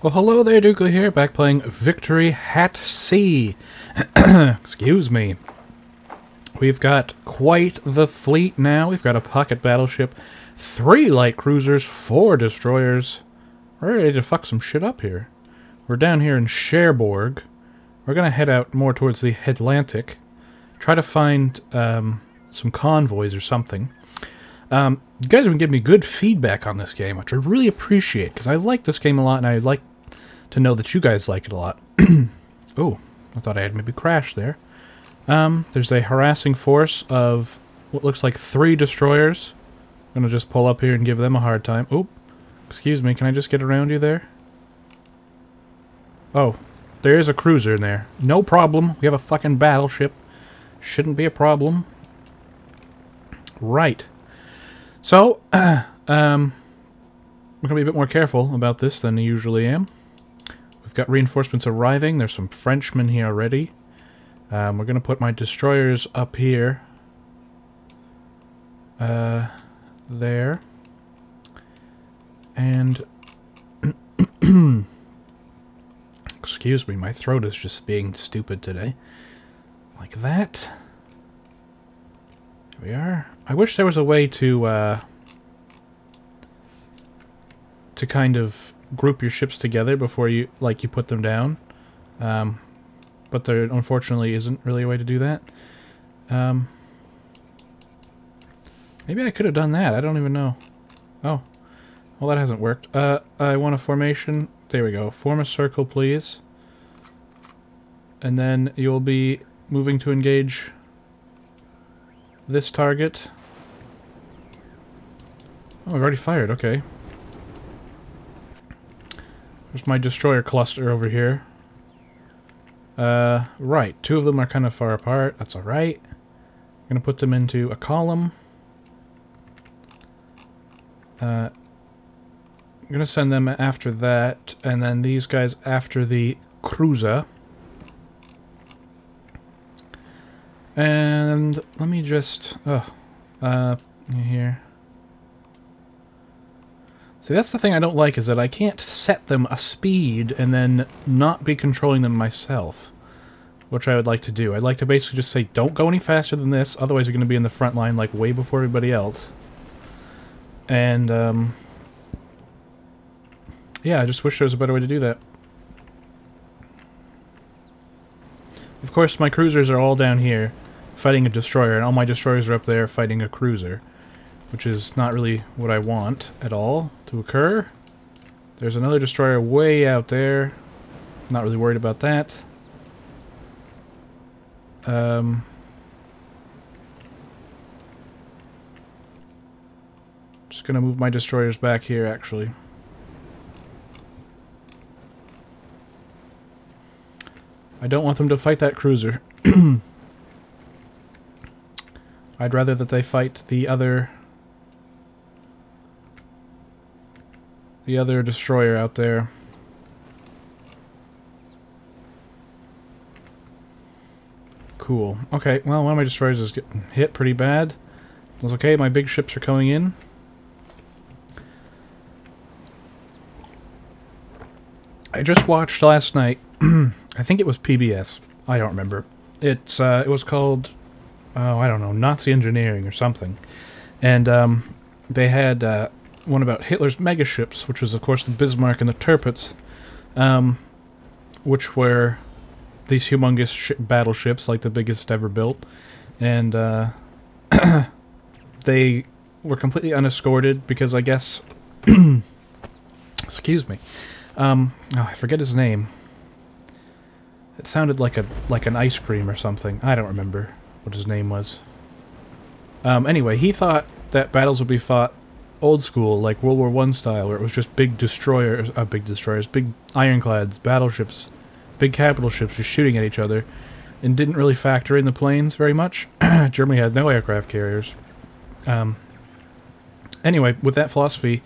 Well, hello there, Dookley here, back playing Victory at Sea. Excuse me. We've got quite the fleet now. We've got a pocket battleship, 3 light cruisers, 4 destroyers. We're ready to fuck some shit up here. We're down here in Cherbourg. We're gonna head out more towards the Atlantic. Try to find some convoys or something. You guys have been giving me good feedback on this game, which I really appreciate, because I like this game a lot, and I'd like to know that you guys like it a lot. Oh, I thought I had maybe crashed there. There's a harassing force of what looks like 3 destroyers. I'm gonna just pull up here and give them a hard time. Oh, excuse me, can I just get around you there? Oh, there is a cruiser in there. No problem, we have a fucking battleship. Shouldn't be a problem. Right. So, I'm going to be a bit more careful about this than I usually am. We've got reinforcements arriving. There's some Frenchmen here already. We're going to put my destroyers up here. There. And... excuse me, my throat is just being stupid today. Like that. Here we are. I wish there was a way to kind of group your ships together before you put them down, but there unfortunately isn't really a way to do that. Maybe I could have done that. I don't even know. Oh, well, that hasn't worked. I want a formation. There we go. Form a circle, please, and then you'll be moving to engage this target. Oh, I've already fired, okay. There's my destroyer cluster over here. Right, 2 of them are kind of far apart. That's alright. I'm gonna put them into a column. I'm gonna send them after that, and then these guys after the cruiser. And let me just... here. See, that's the thing I don't like, is that I can't set them a speed and then not be controlling them myself, which I would like to do. I'd like to basically just say, don't go any faster than this, otherwise you're going to be in the front line, like, way before everybody else. And, yeah, I just wish there was a better way to do that. Of course, my cruisers are all down here, fighting a destroyer, and all my destroyers are up there fighting a cruiser, which is not really what I want at all to occur. There's another destroyer way out there. Not really worried about that. Just gonna move my destroyers back here, actually. I don't want them to fight that cruiser. I'd rather that they fight the other destroyer out there. Cool. Okay, well, one of my destroyers is getting hit pretty bad. That's okay, my big ships are coming in. I just watched last night, I think it was PBS, I don't remember. It was called, oh, I don't know, Nazi Engineering or something. And they had one about Hitler's megaships, which was, of course, the Bismarck and the Tirpitz, which were these humongous battleships, like the biggest ever built. And they were completely unescorted because, I guess... excuse me. Oh, I forget his name. It sounded like an ice cream or something. I don't remember what his name was. Anyway, he thought that battles would be fought old school, like World War I style, where it was just big destroyers, big ironclads, battleships, big capital ships just shooting at each other, and didn't really factor in the planes very much. Germany had no aircraft carriers. Anyway, with that philosophy,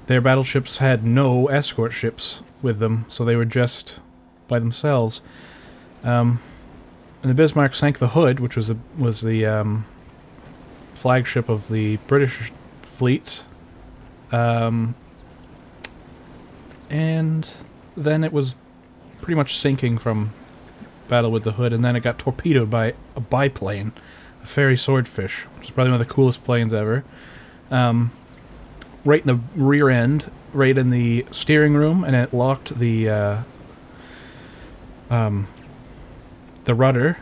their battleships had no escort ships with them, so they were just by themselves. And the Bismarck sank the Hood, which was the flagship of the British fleets. And then it was pretty much sinking from battle with the Hood, and then it got torpedoed by a biplane, a ferry swordfish, which is probably one of the coolest planes ever. Right in the rear end, right in the steering room, and it locked the rudder.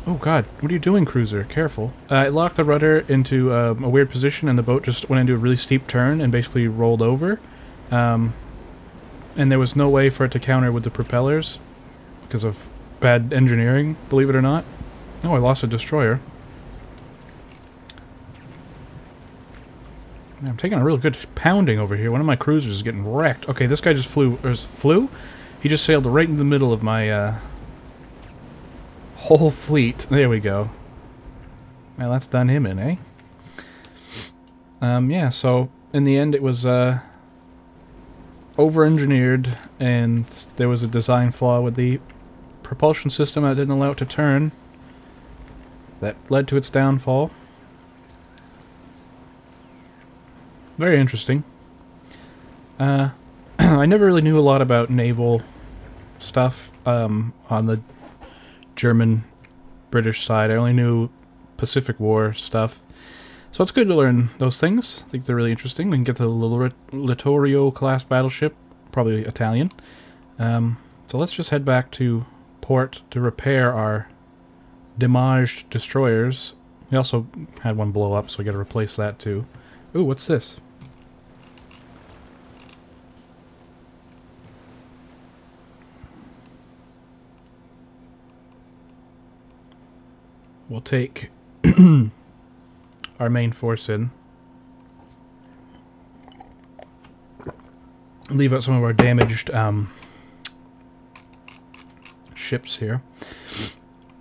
Oh god, what are you doing, cruiser? Careful. It locked the rudder into a weird position, and the boat just went into a really steep turn and basically rolled over. And there was no way for it to counter with the propellers because of bad engineering, believe it or not. Oh, I lost a destroyer. Man, I'm taking a real good pounding over here. One of my cruisers is getting wrecked. Okay, this guy just flew? He just sailed right in the middle of my whole fleet. There we go. Well, that's done him in, eh? Yeah, so in the end it was over-engineered, and there was a design flaw with the propulsion system that didn't allow it to turn. That led to its downfall. Very interesting. I never really knew a lot about naval stuff on the German-British side. I only knew Pacific War stuff. So it's good to learn those things. I think they're really interesting. We can get the Littorio class battleship, probably Italian. So let's just head back to port to repair our damaged destroyers. We also had one blow up, so we got to replace that too. Ooh, what's this? We'll take our main force in. Leave out some of our damaged ships here.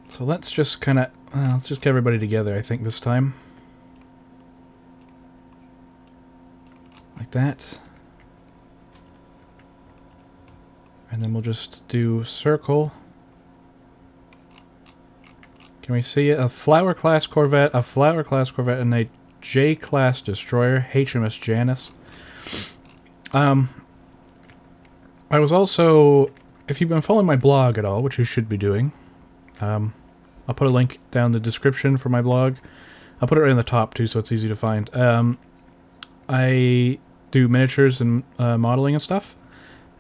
So let's just kind of let's just get everybody together, I think, this time. Like that. And then we'll just do circle. Can we see it? A Flower-class Corvette, and a J-class destroyer, HMS Janus. I was also, if you've been following my blog at all, which you should be doing, I'll put a link down in the description for my blog. I'll put it right in the top too, so it's easy to find. I do miniatures and modeling and stuff,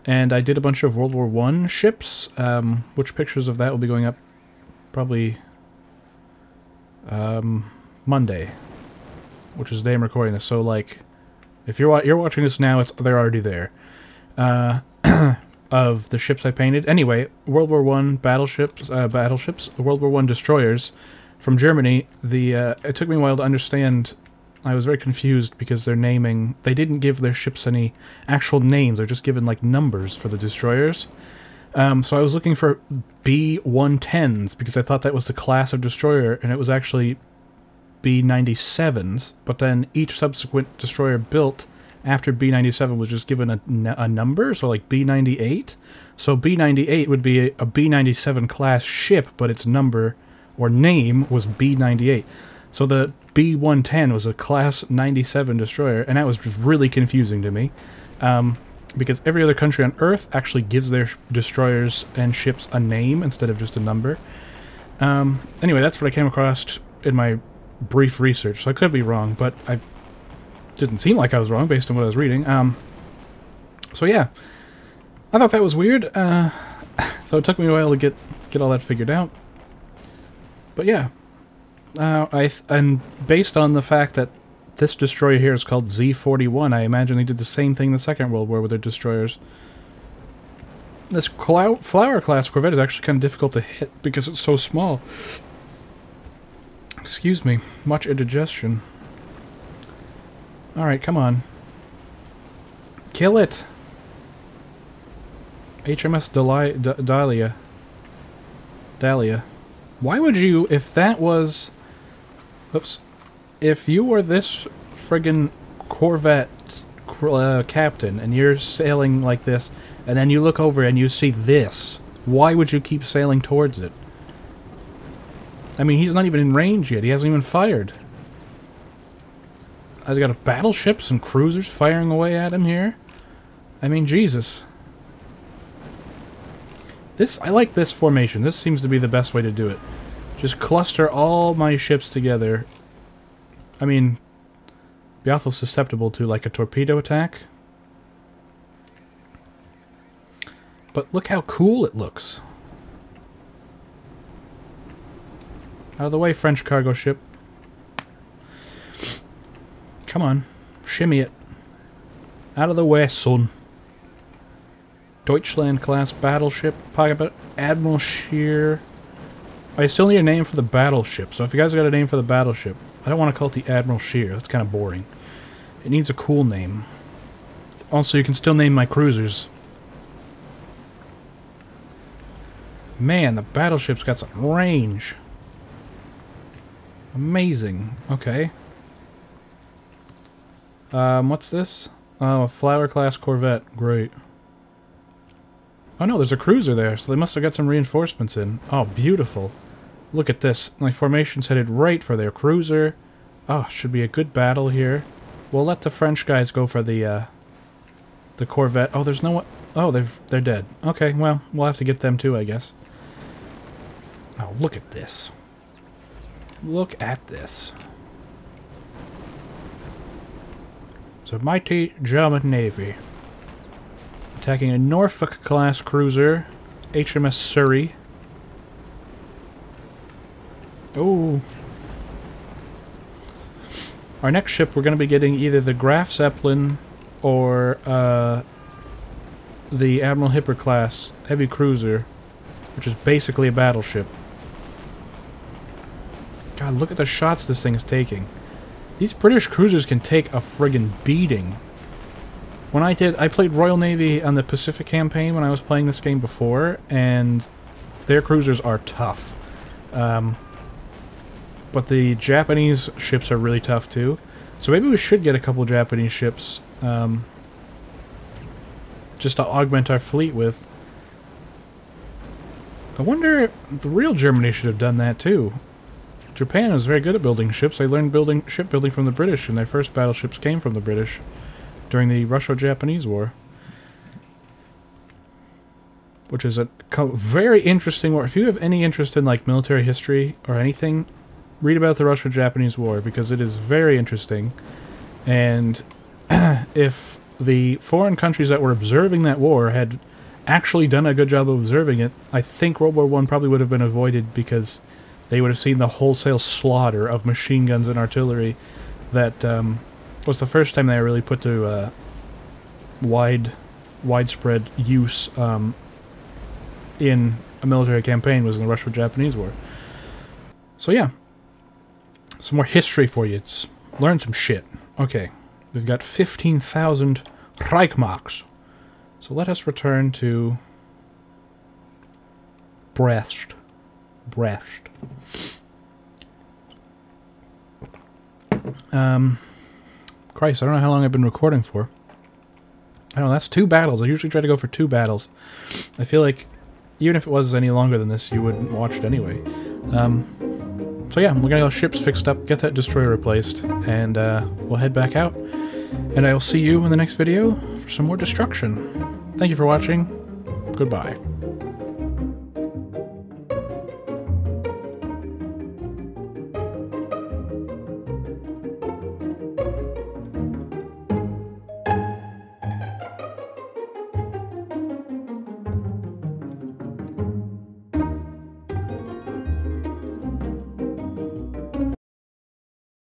and I did a bunch of World War I ships, which pictures of that will be going up probably Monday, which is the day I'm recording this. So, like, if you're watching this now, they're already there. Of the ships I painted. Anyway, World War I battleships, World War I destroyers from Germany. It took me a while to understand. I was very confused because their naming, they didn't give their ships any actual names. They're just given like numbers for the destroyers. So I was looking for B-110s because I thought that was the class of destroyer, and it was actually B-97s. But then each subsequent destroyer built after B-97 was just given a number, so like B-98. So B-98 would be a B-97 class ship, but its number or name was B-98. So the B-110 was a class 97 destroyer, and that was just really confusing to me. Because every other country on Earth actually gives their destroyers and ships a name instead of just a number. Anyway, that's what I came across in my brief research, so I could be wrong, but I didn't seem like I was wrong based on what I was reading. So yeah, I thought that was weird. So it took me a while to get all that figured out. But yeah, and based on the fact that this destroyer here is called Z-41, I imagine they did the same thing in the Second World War with their destroyers. This Flower-class Corvette is actually kind of difficult to hit because it's so small. Excuse me, much indigestion. Alright, come on. Kill it! HMS Dahlia. Why would you, if that was... Oops. If you were this friggin' Corvette captain, and you're sailing like this, and then you look over and you see this, why would you keep sailing towards it? I mean, he's not even in range yet. He hasn't even fired. I've got battleships and cruisers firing away at him here. I mean, Jesus. I like this formation. This seems to be the best way to do it. Just cluster all my ships together. I mean, be awful susceptible to like a torpedo attack. But look how cool it looks. Out of the way, French cargo ship. Come on. Shimmy it. Out of the way, son. Deutschland-class battleship. Pocket Admiral Scheer. I still need a name for the battleship, so if you guys got a name for the battleship, I don't want to call it the Admiral Scheer. That's kind of boring. It needs a cool name. Also, you can still name my cruisers. Man, the battleship's got some range. Amazing. Okay. What's this? Oh, a Flower-class corvette. Great. Oh no, there's a cruiser there, so they must have got some reinforcements in. Oh, beautiful. Look at this. My formation's headed right for their cruiser. Oh, should be a good battle here. We'll let the French guys go for the corvette. Oh, there's no one... Oh, they're dead. Okay, well, we'll have to get them too, I guess. Oh, look at this. Look at this. It's a mighty German Navy. Attacking a Norfolk-class cruiser, HMS Surrey. Oh. Our next ship, we're going to be getting either the Graf Zeppelin or the Admiral Hipper-class heavy cruiser, which is basically a battleship. God, look at the shots this thing is taking. These British cruisers can take a friggin' beating. When I played Royal Navy on the Pacific campaign when I was playing this game before, and their cruisers are tough. But the Japanese ships are really tough too. So maybe we should get a couple Japanese ships just to augment our fleet with. I wonder if the real Germany should have done that too. Japan is very good at building ships. They learned shipbuilding from the British, and their first battleships came from the British during the Russo-Japanese War. Which is a very interesting war. If you have any interest in like military history or anything, read about the Russo-Japanese War, because it is very interesting. And if the foreign countries that were observing that war had actually done a good job of observing it, I think World War I probably would have been avoided, because they would have seen the wholesale slaughter of machine guns and artillery that was the first time they really put to widespread use in a military campaign was in the Russo-Japanese War. So yeah, some more history for you. Learn some shit. Okay, we've got 15,000 Reichsmarks. So let us return to Brest. Christ, I don't know how long I've been recording for. I don't know, that's 2 battles. I usually try to go for 2 battles. I feel like even if it was any longer than this, you wouldn't watch it anyway. So yeah, we're gonna get ships fixed up, get that destroyer replaced, and we'll head back out. And I will see you in the next video for some more destruction. Thank you for watching. Goodbye.